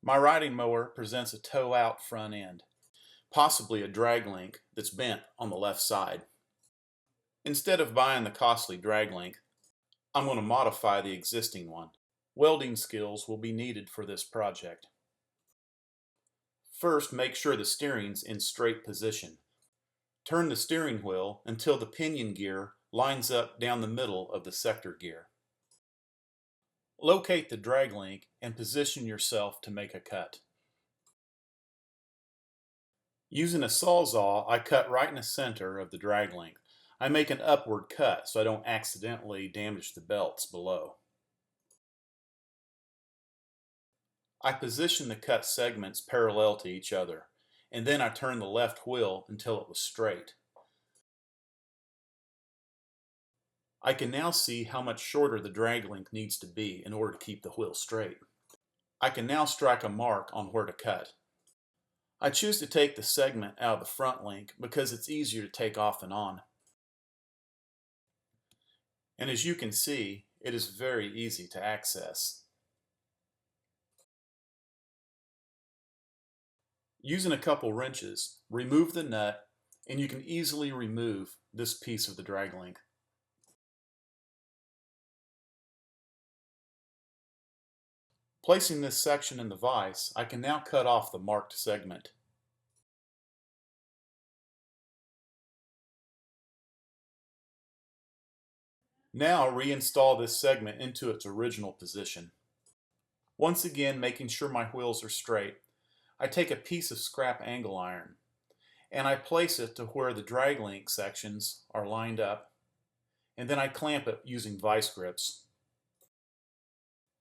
My riding mower presents a toe-out front end, possibly a drag link that's bent on the left side. Instead of buying the costly drag link, I'm going to modify the existing one. Welding skills will be needed for this project. First, make sure the steering's in straight position. Turn the steering wheel until the pinion gear lines up down the middle of the sector gear. Locate the drag link and position yourself to make a cut. Using a sawzall, I cut right in the center of the drag link. I make an upward cut so I don't accidentally damage the belts below. I position the cut segments parallel to each other, and then I turn the left wheel until it was straight. I can now see how much shorter the drag link needs to be in order to keep the wheel straight. I can now strike a mark on where to cut. I choose to take the segment out of the front link because it's easier to take off and on. And as you can see, it is very easy to access. Using a couple wrenches, remove the nut, and you can easily remove this piece of the drag link. Placing this section in the vise, I can now cut off the marked segment. Now reinstall this segment into its original position. Once again, making sure my wheels are straight, I take a piece of scrap angle iron and I place it to where the drag link sections are lined up, and then I clamp it using vice grips.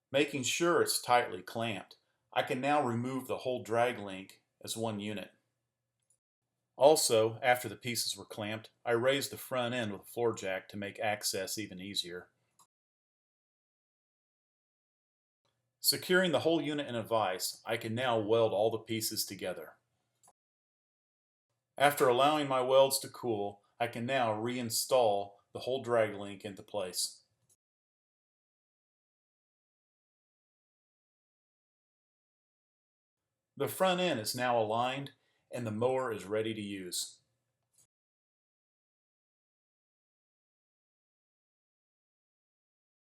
Making sure it's tightly clamped, I can now remove the whole drag link as one unit. Also, after the pieces were clamped, I raised the front end with a floor jack to make access even easier. Securing the whole unit in a vise, I can now weld all the pieces together. After allowing my welds to cool, I can now reinstall the whole drag link into place. The front end is now aligned and the mower is ready to use.